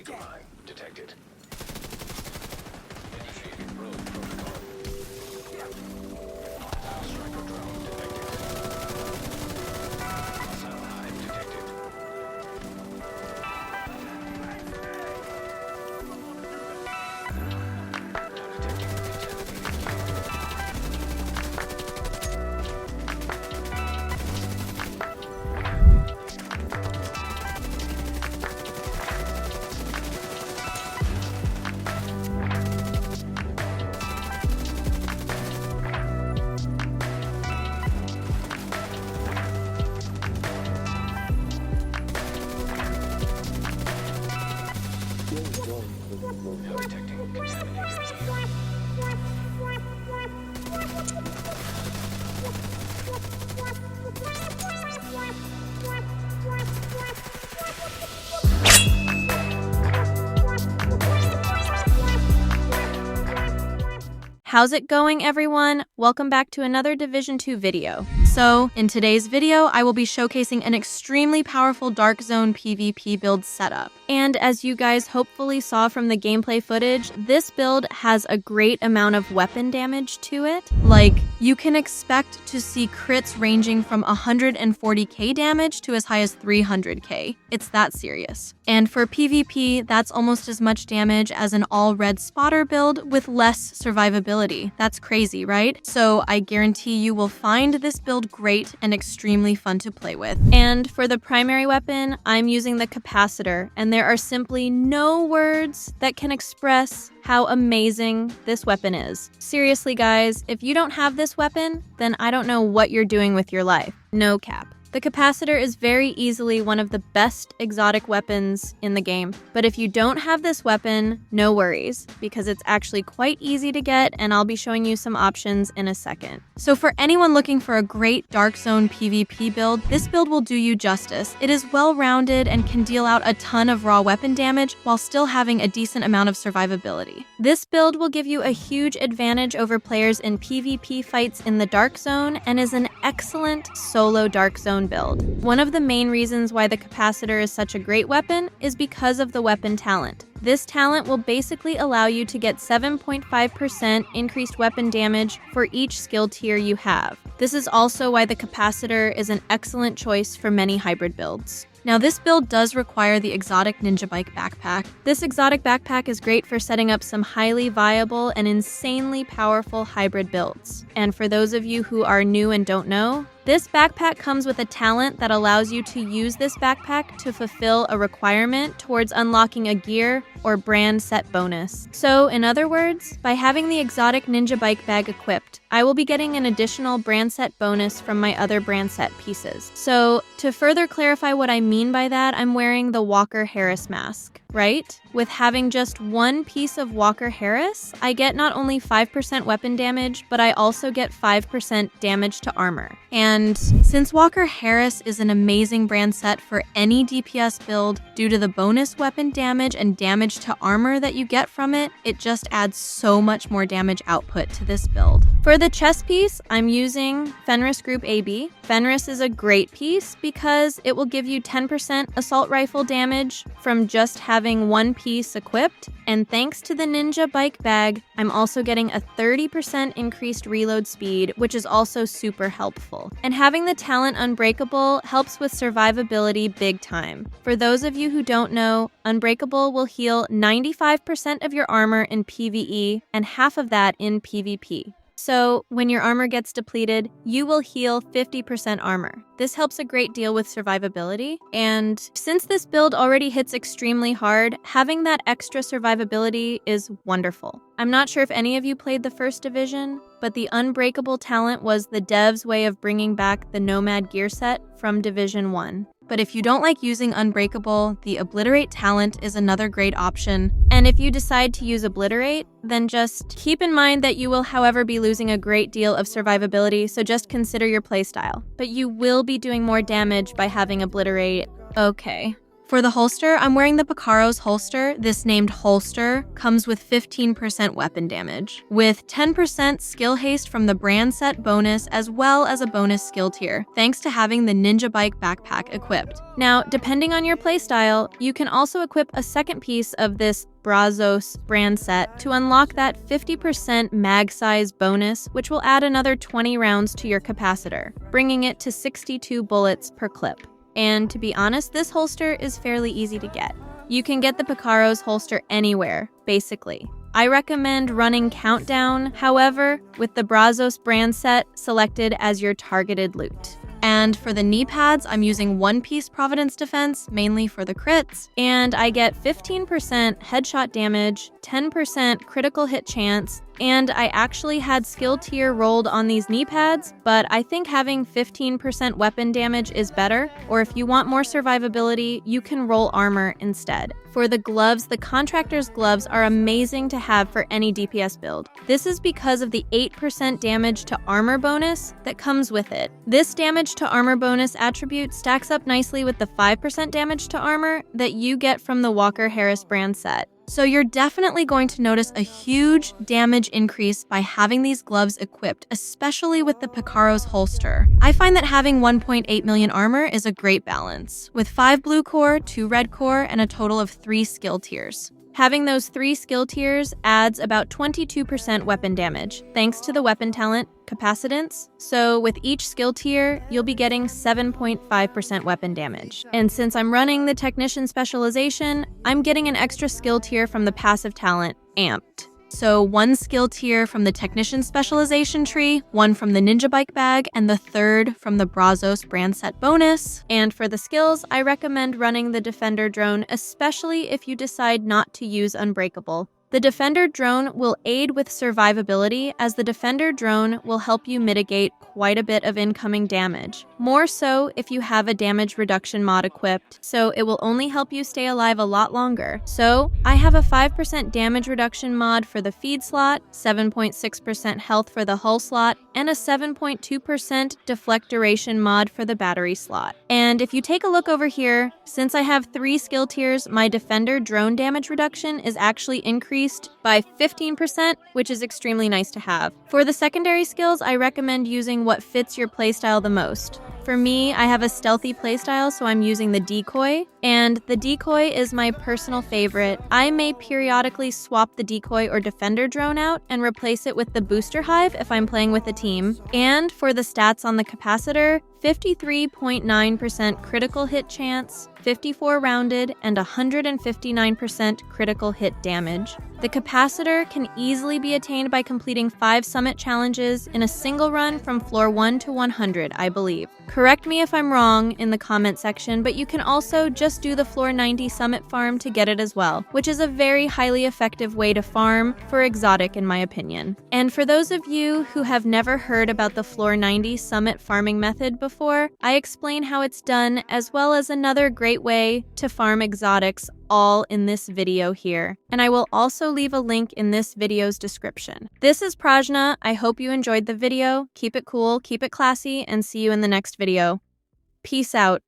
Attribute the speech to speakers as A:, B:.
A: decline detected. Initiating road protocol. Hostile striker drone detected. Hostile hive detected. Detecting contaminated gear. Now detecting contaminated gear.
B: How's it going, everyone? Welcome back to another Division 2 video. So, in today's video, I will be showcasing an extremely powerful Dark Zone PvP build setup. And as you guys hopefully saw from the gameplay footage, this build has a great amount of weapon damage to it. Like, you can expect to see crits ranging from 140k damage to as high as 300k. It's that serious. And for PvP, that's almost as much damage as an all-red spotter build with less survivability. That's crazy, right? So I guarantee you will find this build great and extremely fun to play with. And for the primary weapon, I'm using the capacitor, and there are simply no words that can express how amazing this weapon is. Seriously, guys, if you don't have this weapon, then I don't know what you're doing with your life. No cap. The capacitor is very easily one of the best exotic weapons in the game, but if you don't have this weapon, no worries, because it's actually quite easy to get, and I'll be showing you some options in a second. So for anyone looking for a great Dark Zone PvP build, this build will do you justice. It is well-rounded and can deal out a ton of raw weapon damage while still having a decent amount of survivability. This build will give you a huge advantage over players in PvP fights in the Dark Zone and is an excellent solo Dark Zone build. One of the main reasons why the capacitor is such a great weapon is because of the weapon talent. This talent will basically allow you to get 7.5% increased weapon damage for each skill tier you have. This is also why the capacitor is an excellent choice for many hybrid builds. Now, this build does require the exotic ninja bike backpack. This exotic backpack is great for setting up some highly viable and insanely powerful hybrid builds. And for those of you who are new and don't know, this backpack comes with a talent that allows you to use this backpack to fulfill a requirement towards unlocking a gear or brand set bonus. So, in other words, by having the exotic ninja bike bag equipped, I will be getting an additional brand set bonus from my other brand set pieces. So, to further clarify what I mean by that, I'm wearing the Walker Harris mask, right? With having just one piece of Walker Harris, I get not only 5% weapon damage, but I also get 5% damage to armor. And since Walker Harris is an amazing brand set for any DPS build, due to the bonus weapon damage and damage to armor that you get from it, it just adds so much more damage output to this build. For the chest piece, I'm using Fenris Group AB. Fenris is a great piece because it will give you 10% assault rifle damage from just having one piece equipped, and thanks to the ninja bike bag, I'm also getting a 30% increased reload speed, which is also super helpful. And having the talent Unbreakable helps with survivability big time. For those of you who don't know, Unbreakable will heal 95% of your armor in PvE and half of that in PvP. So, when your armor gets depleted, you will heal 50% armor. This helps a great deal with survivability, and since this build already hits extremely hard, having that extra survivability is wonderful. I'm not sure if any of you played the first division, but the Unbreakable talent was the dev's way of bringing back the Nomad gear set from Division 1. But if you don't like using Unbreakable, the Obliterate talent is another great option. And if you decide to use Obliterate, then just keep in mind that you will, however, be losing a great deal of survivability, so just consider your playstyle. But you will be doing more damage by having Obliterate. Okay. For the holster, I'm wearing the Picaro's holster. This named holster comes with 15% weapon damage, with 10% skill haste from the brand set bonus as well as a bonus skill tier, thanks to having the Ninja Bike backpack equipped. Now, depending on your playstyle, you can also equip a second piece of this Brazos brand set to unlock that 50% mag size bonus, which will add another 20 rounds to your capacitor, bringing it to 62 bullets per clip. And to be honest, this holster is fairly easy to get. You can get the Picaro's holster anywhere, basically. I recommend running Countdown, however, with the Brazos brand set selected as your targeted loot. And for the knee pads, I'm using one-piece Providence Defense, mainly for the crits, and I get 15% headshot damage, 10% critical hit chance, and I actually had skill tier rolled on these knee pads, but I think having 15% weapon damage is better, or if you want more survivability, you can roll armor instead. For the gloves, the Contractor's gloves are amazing to have for any DPS build. This is because of the 8% damage to armor bonus that comes with it. This damage to armor bonus attribute stacks up nicely with the 5% damage to armor that you get from the Walker Harris brand set. So you're definitely going to notice a huge damage increase by having these gloves equipped, especially with the Picaro's holster. I find that having 1.8 million armor is a great balance, with 5 blue core, 2 red core, and a total of 3 skill tiers. Having those 3 skill tiers adds about 22% weapon damage, thanks to the weapon talent, Capacitance. So with each skill tier, you'll be getting 7.5% weapon damage. And since I'm running the Technician specialization, I'm getting an extra skill tier from the passive talent, Amped. So 1 skill tier from the Technician specialization tree, 1 from the Ninja Bike bag, and the 3rd from the Brazos brand set bonus. And for the skills, I recommend running the Defender drone, especially if you decide not to use Unbreakable. The Defender drone will aid with survivability, as the Defender drone will help you mitigate quite a bit of incoming damage. More so if you have a damage reduction mod equipped, so it will only help you stay alive a lot longer. So I have a 5% damage reduction mod for the feed slot, 7.6% health for the hull slot, and a 7.2% deflect duration mod for the battery slot. And if you take a look over here, since I have 3 skill tiers, my Defender drone damage reduction is actually increased by 15%, which is extremely nice to have. For the secondary skills, I recommend using what fits your playstyle the most. For me, I have a stealthy playstyle, so I'm using the decoy, and the decoy is my personal favorite. I may periodically swap the decoy or defender drone out and replace it with the booster hive if I'm playing with a team. And for the stats on the capacitor, 53.9% critical hit chance, 54 rounded, and 159% critical hit damage. The capacitor can easily be attained by completing 5 summit challenges in a single run from floor 1 to 100, I believe. Correct me if I'm wrong in the comment section, but you can also just do the floor 90 summit farm to get it as well, which is a very highly effective way to farm for exotic in my opinion. And for those of you who have never heard about the floor 90 summit farming method before, I explain how it's done as well as another great way to farm exotics all in this video here, and I will also leave a link in this video's description. This is Prajna. I hope you enjoyed the video. Keep it cool, keep it classy, and see you in the next video. Peace out.